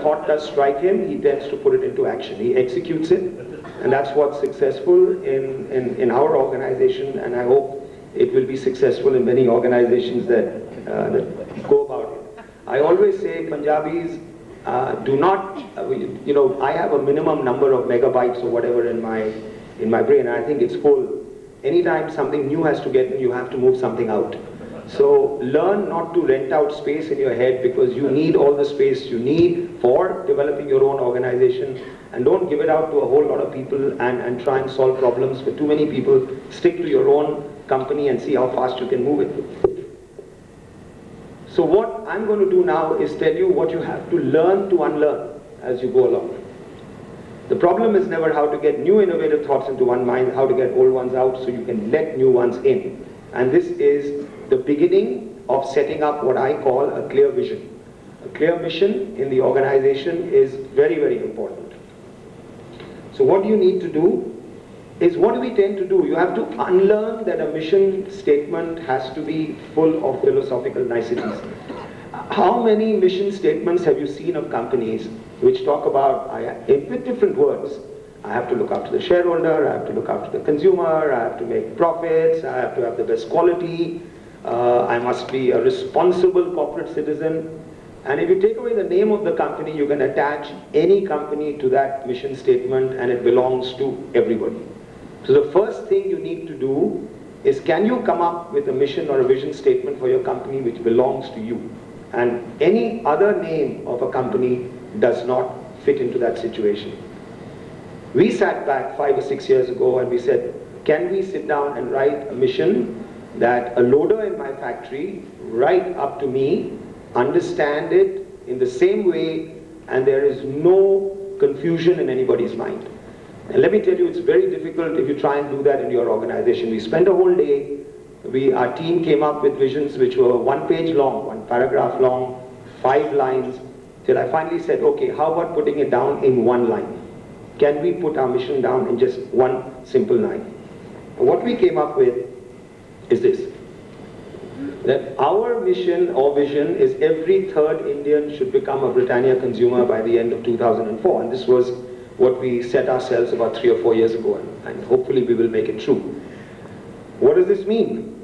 thought does strike him, he tends to put it into action. He executes it, and that's what's successful in our organization, and I hope it will be successful in many organizations that go about it. I always say Punjabis do not, I have a minimum number of megabytes or whatever in my brain. I think it's full. Anytime something new has to get in, you have to move something out. So learn not to rent out space in your head, because you need all the space you need for developing your own organization, and don't give it out to a whole lot of people and try and solve problems for too many people. Stick to your own company and see how fast you can move it. So what I'm going to do now is tell you what you have to learn to unlearn as you go along. The problem is never how to get new innovative thoughts into one mind, how to get old ones out so you can let new ones in. And this is the beginning of setting up what I call a clear vision. A clear mission in the organization is very, very important. So what you need to do is, what do we tend to do? You have to unlearn that a mission statement has to be full of philosophical niceties. How many mission statements have you seen of companies which talk about, with different words, I have to look after the shareholder, I have to look after the consumer, I have to make profits, I have to have the best quality, I must be a responsible corporate citizen. And if you take away the name of the company, you can attach any company to that mission statement and it belongs to everybody. So the first thing you need to do is, can you come up with a mission or a vision statement for your company which belongs to you? And any other name of a company does not fit into that situation. We sat back 5 or 6 years ago and we said, can we sit down and write a mission that a loader in my factory, right up to me, understand it in the same way and there is no confusion in anybody's mind. And let me tell you, it's very difficult if you try and do that in your organization. We spent a whole day, our team came up with visions which were 1 page long, 1 paragraph long, 5 lines, till I finally said, okay, how about putting it down in 1 line? Can we put our mission down in just 1 simple line? And what we came up with is this, that our mission or vision is every third Indian should become a Britannia consumer by the end of 2004. And this was what we set ourselves about 3 or 4 years ago, and hopefully we will make it true. What does this mean?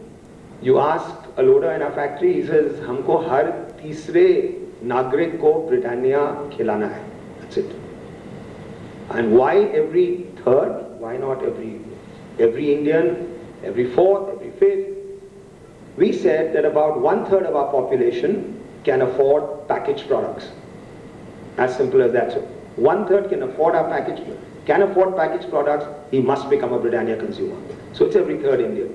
You ask a loader in our factory, he says, "Humko har teesre nagrik ko Britannia khilana hai." That's it. And why every third? Why not every Indian, every fourth, every fifth? We said that about 1/3 of our population can afford packaged products. As simple as that. So 1/3 can afford packaged products, he must become a Britannia consumer. So it's every third Indian.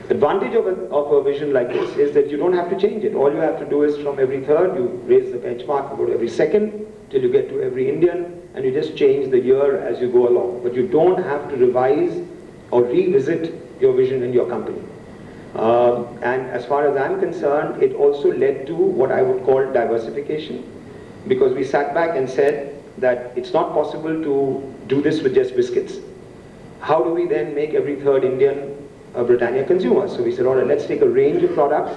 The advantage of a vision like this is that you don't have to change it. All you have to do is, from every third, you raise the benchmark, go to every second, till you get to every Indian, and you just change the year as you go along. But you don't have to revise or revisit your vision in your company. And as far as I'm concerned, it also led to what I would call diversification, because we sat back and said that it's not possible to do this with just biscuits. How do we then make every third Indian a Britannia consumer? So we said, all right, let's take a range of products.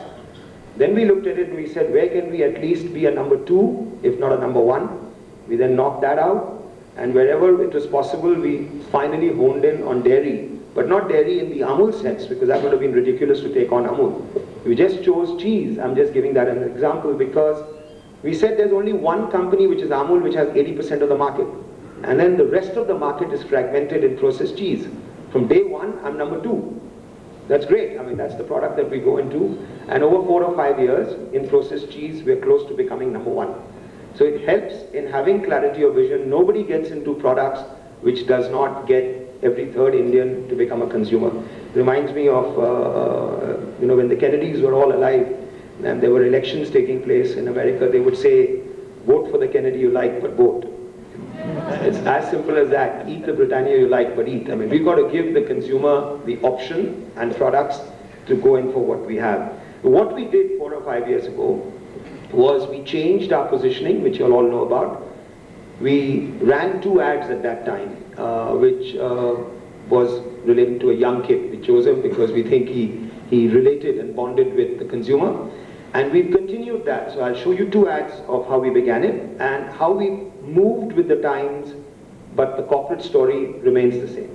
Then we looked at it and we said, where can we at least be a number 2, if not a number 1? We then knocked that out, and wherever it was possible, we finally honed in on dairy. But not dairy in the Amul sense, because that would have been ridiculous to take on Amul. We just chose cheese. I'm just giving that as an example because we said there's only one company, which is Amul, which has 80% of the market. And then the rest of the market is fragmented in processed cheese. From day 1, I'm number 2. That's great. I mean, that's the product that we go into. And over 4 or 5 years, in processed cheese, we're close to becoming number 1. So it helps in having clarity of vision. Nobody gets into products which does not get every third Indian to become a consumer. Reminds me of, when the Kennedys were all alive and there were elections taking place in America, they would say, vote for the Kennedy you like, but vote. It's as simple as that. Eat the Britannia you like, but eat. I mean, we've got to give the consumer the option and products to go in for what we have. What we did 4 or 5 years ago was we changed our positioning, which you all know about. We ran 2 ads at that time, which was related to a young kid. We chose him because we think he related and bonded with the consumer. And we've continued that. So I'll show you two ads of how we began it and how we moved with the times, but the corporate story remains the same.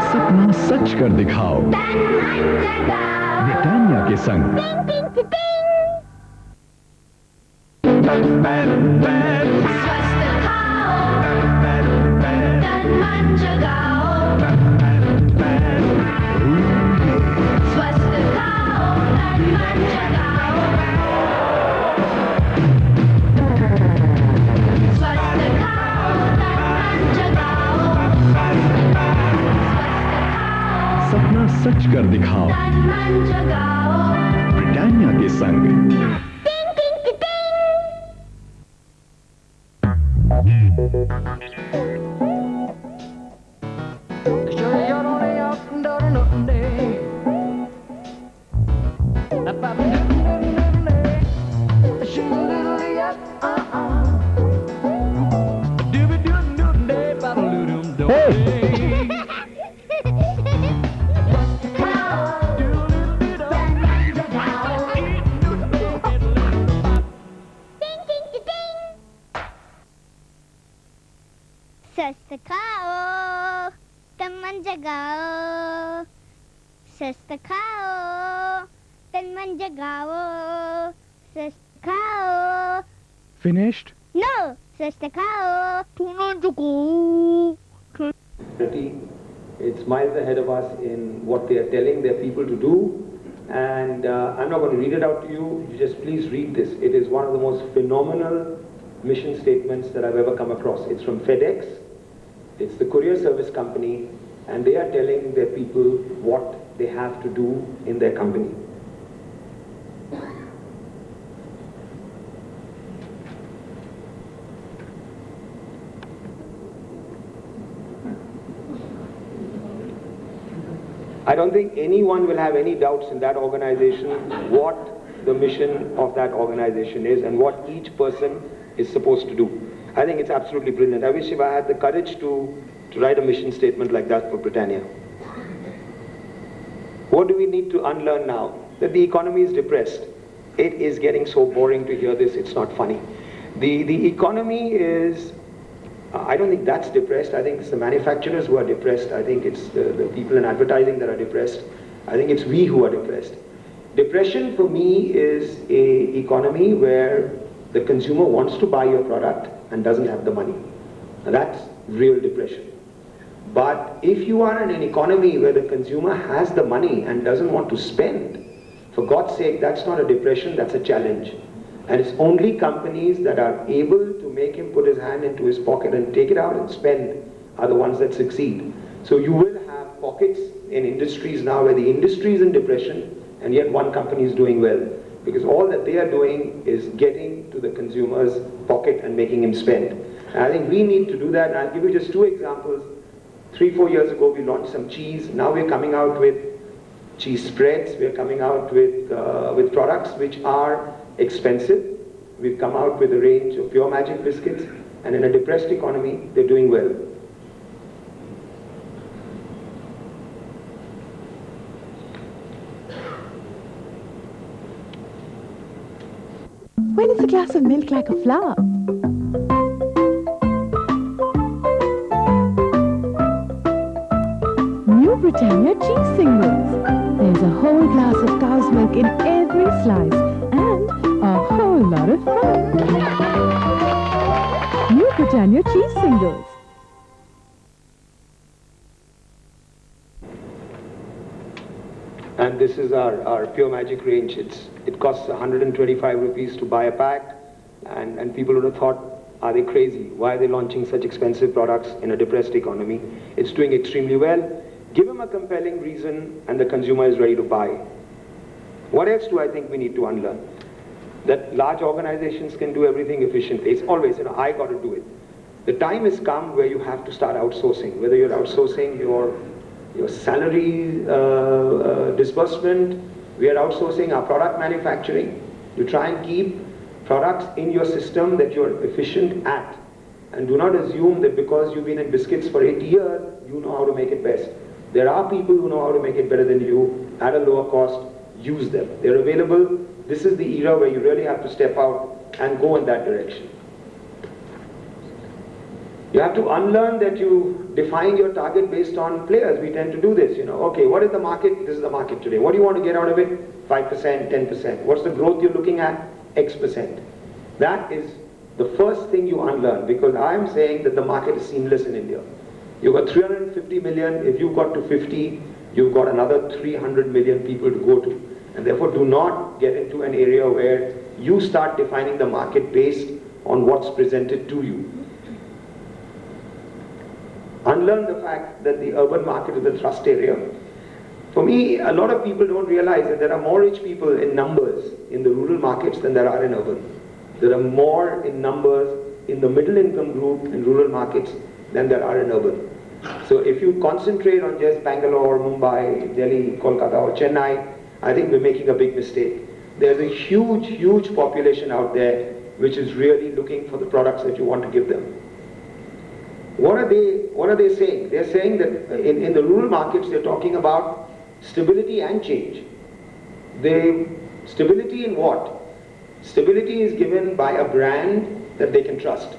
सपना सच कर दिखाओ Britannia के संग। सपना सच कर दिखाओ Britannia के संग। Sastakao, Tamanjagao. Sastakao, Tamanjagao. Sastakao. Finished? No, Sastakao, Tamanjagao. It's miles ahead of us in what they are telling their people to do. And I'm not going to read it out to you. You just please read this. It is one of the most phenomenal mission statements that I've ever come across. It's from FedEx. It's the courier service company, and they are telling their people what they have to do in their company. I don't think anyone will have any doubts in that organization what the mission of that organization is and what each person is supposed to do. I think it's absolutely brilliant. I wish if I had the courage to write a mission statement like that for Britannia. What do we need to unlearn now? That the economy is depressed. It is getting so boring to hear this, it's not funny. The economy is, I don't think that's depressed. I think it's the manufacturers who are depressed. I think it's the people in advertising that are depressed. I think it's we who are depressed. Depression for me is an economy where the consumer wants to buy your product and doesn't have the money. Now that's real depression. But if you are in an economy where the consumer has the money and doesn't want to spend, for God's sake, that's not a depression, that's a challenge. And it's only companies that are able to make him put his hand into his pocket and take it out and spend are the ones that succeed. So you will have pockets in industries now where the industry is in depression and yet one company is doing well. Because all that they are doing is getting to the consumer's pocket and making him spend. And I think we need to do that. And I'll give you just two examples. 3-4 years ago we launched some cheese. Now we're coming out with cheese spreads. We're coming out with products which are expensive. We've come out with a range of Pure Magic biscuits. And in a depressed economy, they're doing well. When is a glass of milk like a flower? New Britannia cheese singles. There's a whole glass of cow's milk in every slice and a whole lot of fun. New Britannia cheese singles. And this is our Pure Magic range. It costs 125 rupees to buy a pack, and people would have thought Are they crazy? Why are they launching such expensive products in a depressed economy? It's doing extremely well. Give them a compelling reason and the consumer is ready to buy. What else do I think we need to unlearn? That large organizations can do everything efficiently. It's always, I got to do it. The time has come where you have to start outsourcing, whether you're outsourcing your salary disbursement, we are outsourcing our product manufacturing. You try and keep products in your system that you're efficient at. And do not assume that because you've been in biscuits for 80 years, you know how to make it best. There are people who know how to make it better than you at a lower cost. Use them. They're available. This is the era where you really have to step out and go in that direction. You have to unlearn that you define your target based on players. We tend to do this, Okay, what is the market? This is the market today. What do you want to get out of it? 5%, 10%. What's the growth you're looking at? X%. That is the first thing you unlearn, because I'm saying that the market is seamless in India. You've got 350 million. If you've got to 50, you've got another 300 million people to go to. And therefore, do not get into an area where you start defining the market based on what's presented to you. Unlearn the fact that the urban market is the thrust area. For me, a lot of people don't realize that there are more rich people in numbers in the rural markets than there are in urban. There are more in numbers in the middle income group in rural markets than there are in urban. So if you concentrate on just Bangalore, Mumbai, Delhi, Kolkata or Chennai, I think we're making a big mistake. There's a huge, huge population out there which is really looking for the products that you want to give them. What are they saying? They're saying that in the rural markets, they're talking about stability and change. Stability in what? Stability is given by a brand that they can trust.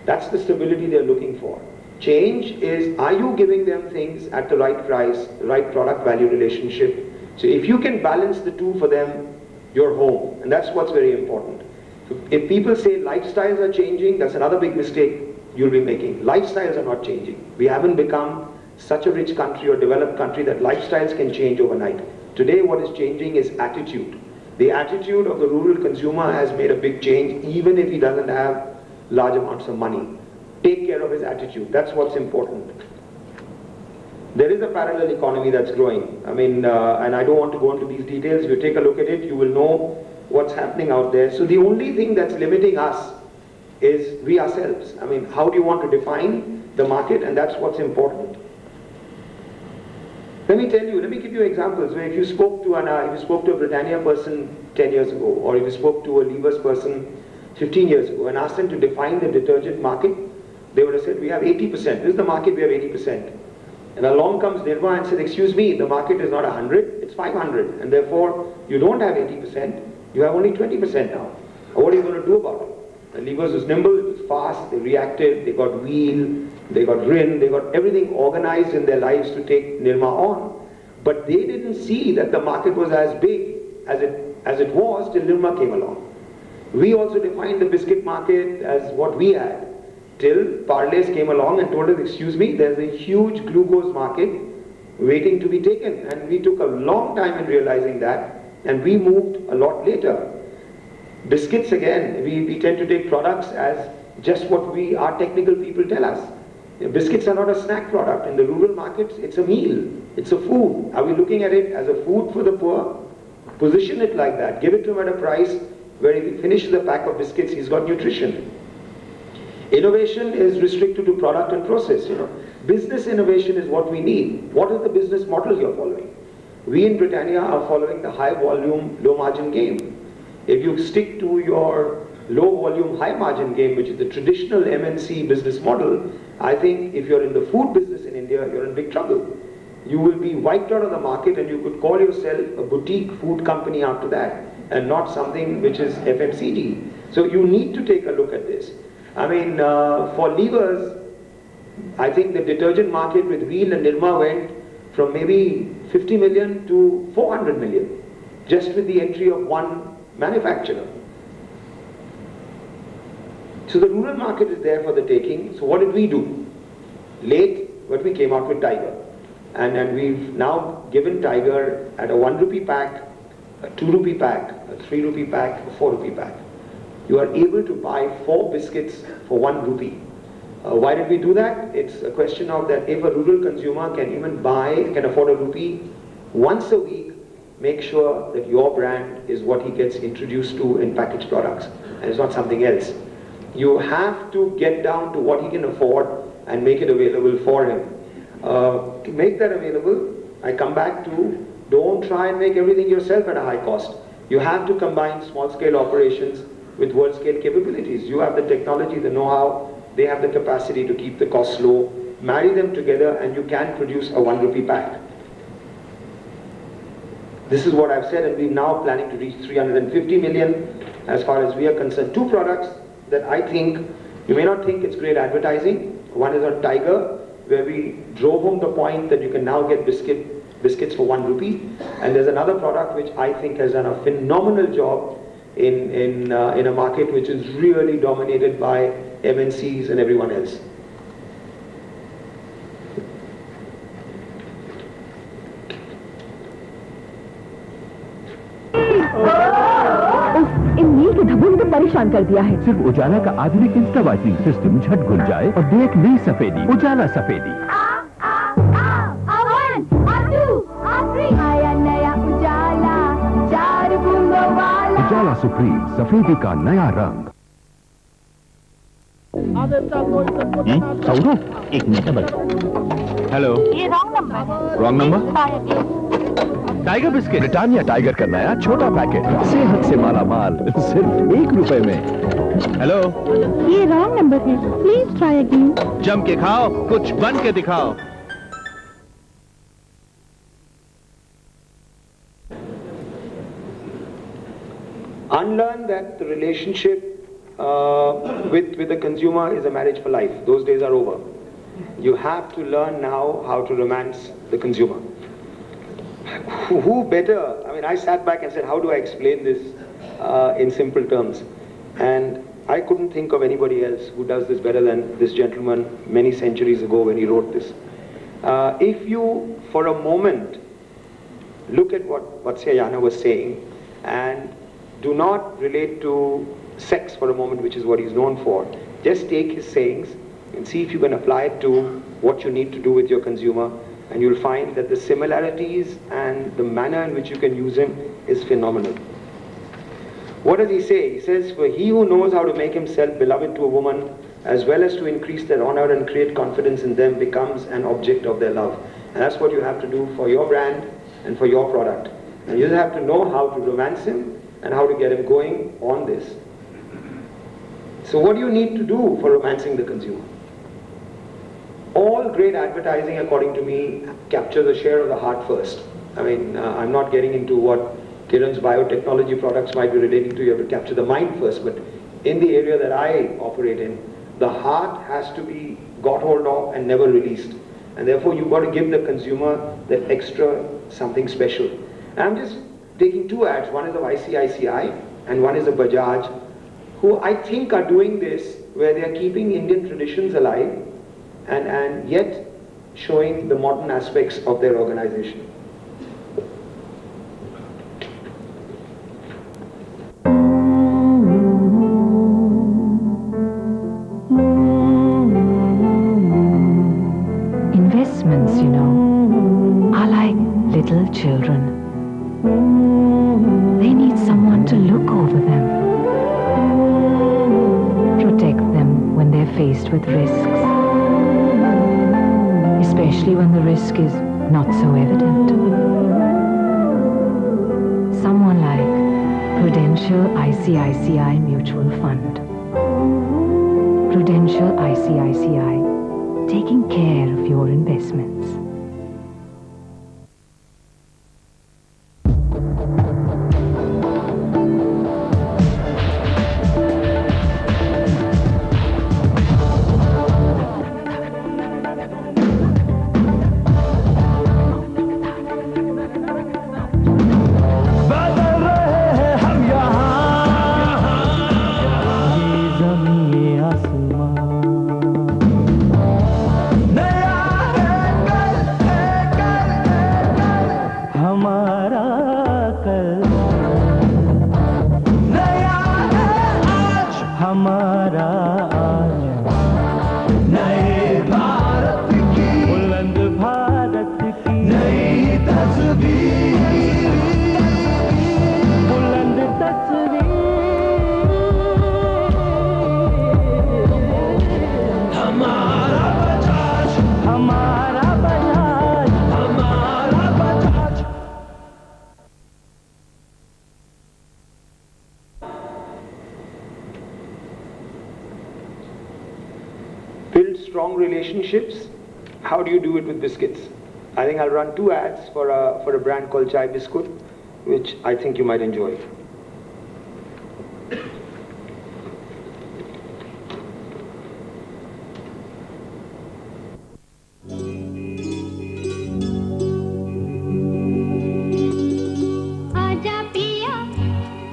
That's the stability they're looking for. Change is, are you giving them things at the right price, the right product value relationship? So if you can balance the two for them, you're home. And that's what's very important. So if people say lifestyles are changing, that's another big mistake you'll be making. Lifestyles are not changing. We haven't become such a rich country or developed country that lifestyles can change overnight. Today what is changing is attitude. The attitude of the rural consumer has made a big change, even if he doesn't have large amounts of money. Take care of his attitude. That's what's important. There is a parallel economy that's growing. And I don't want to go into these details. If you take a look at it, you will know what's happening out there. So the only thing that's limiting us is we ourselves. How do you want to define the market? And that's what's important. Let me give you examples where if you spoke to a Britannia person 10 years ago, or if you spoke to a Levers person 15 years ago and asked them to define the detergent market, they would have said, we have 80%. This is the market, we have 80%. And along comes Nirma and said, excuse me, the market is not 100, it's 500. And therefore, you don't have 80%, you have only 20% now. What are you going to do about it? And Levers was nimble, it was fast, they reacted, they got wheel, they got Rin, they got everything organized in their lives to take Nirma on. But they didn't see that the market was as big as it was till Nirma came along. We also defined the biscuit market as what we had, till Parle's came along and told us, excuse me, there's a huge glucose market waiting to be taken. And we took a long time in realizing that, and we moved a lot later. Biscuits, again, we tend to take products as just what our technical people tell us. Biscuits are not a snack product. In the rural markets, it's a meal. It's a food. Are we looking at it as a food for the poor? Position it like that. Give it to him at a price where if he finishes a pack of biscuits, he's got nutrition. Innovation is restricted to product and process. Business innovation is what we need. What is the business model you're following? We in Britannia are following the high volume, low margin game. If you stick to your low volume, high margin game, which is the traditional MNC business model, I think if you're in the food business in India, you're in big trouble. You will be wiped out of the market and you could call yourself a boutique food company after that and not something which is FMCG. So you need to take a look at this. For Levers, I think the detergent market with Wheel and Nirma went from maybe 50 million to 400 million, just with the entry of one manufacturer. So the rural market is there for the taking. So what did we do? Late, but we came out with Tiger. And we've now given Tiger at a 1 rupee pack, a 2 rupee pack, a 3 rupee pack, a 4 rupee pack. you are able to buy 4 biscuits for 1 rupee. Why did we do that? It's a question of that if a rural consumer can afford a rupee once a week, make sure that your brand is what he gets introduced to in packaged products and it's not something else. You have to get down to what he can afford and make it available for him. To make that available, I come back to don't try and make everything yourself at a high cost. You have to combine small scale operations with world scale capabilities. You have the technology, the know-how, they have the capacity to keep the costs low. Marry them together and you can produce a 1 rupee pack. This is what I've said, and we're now planning to reach 350 million as far as we are concerned. 2 products that I think, you may not think it's great advertising. One is on Tiger, where we drove home the point that you can now get biscuits for 1 rupee. And there's another product which I think has done a phenomenal job in a market which is really dominated by MNCs and everyone else. इन मील के धब्बों ने तो परेशान कर दिया है। सिर्फ उजाला का आधुनिक इंस्टा वाइटनिंग सिस्टम झट घुल जाए और देख नई सफेदी, उजाला सफेदी। आया नया उजाला, 4 बूंदों वाला। उजाला सुप्रीम, सफेदी का नया रंग। सौरभ, 1 मिनट बस। हेलो, ये wrong number. Wrong number? Tiger biscuit, Britannia tiger का नया छोटा पैकेट, सेहत से माला माल, सिर्फ 1 रुपए में। हेलो, ये रॉन्ग नंबर है, प्लीज ट्राई अगेन। जम के खाओ, कुछ बन के दिखाओ। Unlearn that the relationship with the consumer is a marriage for life. Those days are over. You have to learn now how to romance the consumer. Who better? I mean, I sat back and said, how do I explain this in simple terms? And I couldn't think of anybody else who does this better than this gentleman many centuries ago when he wrote this. If you, for a moment, look at what Vatsyayana was saying and do not relate to sex for a moment, which is what he's known for. Just take his sayings and see if you can apply it to what you need to do with your consumer, and you'll find that the similarities and the manner in which you can use him is phenomenal. What does he say? He says, for he who knows how to make himself beloved to a woman, as well as to increase their honor and create confidence in them, becomes an object of their love. And that's what you have to do for your brand and for your product. And you just have to know how to romance him and how to get him going on this. So what do you need to do for romancing the consumer? All great advertising, according to me, captures a share of the heart first. I mean, I'm not getting into what Kiran's biotechnology products might be relating to. You have to capture the mind first, but in the area that I operate in, the heart has to be got hold of and never released. And therefore, you've got to give the consumer that extra something special. And I'm just taking 2 ads. One is of ICICI and one is of Bajaj, who I think are doing this where they are keeping Indian traditions alive and yet showing the modern aspects of their organization. Investments, you know, are like little children. They need someone to look over them, protect them when they're faced with risks, especially when the risk is not so evident. Someone like Prudential ICICI Mutual Fund. Prudential ICICI, taking care of your investments. हमारा कल नया है strong relationships, how do you do it with biscuits? I think I'll run 2 ads for a brand called Chai Biscuit, which I think you might enjoy. आजा पिया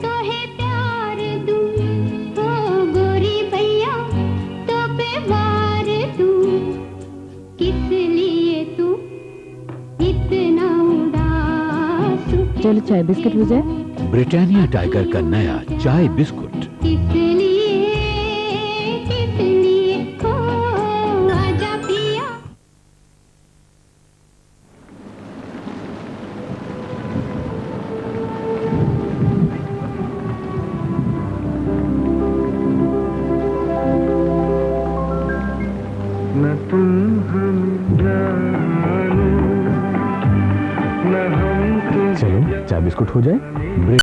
तो है प्यार दूं ओ गोरी भैया तो पे वार दूं किस लिए तू इतना उदास चलो चाय बिस्किट हो जाए। ब्रिटानिया टाइगर का नया चाय बिस्कुट। किस लिए ओ आजा पिया न तुम हम जाने न हम तुम चलो चाय बिस्कुट हो जाए।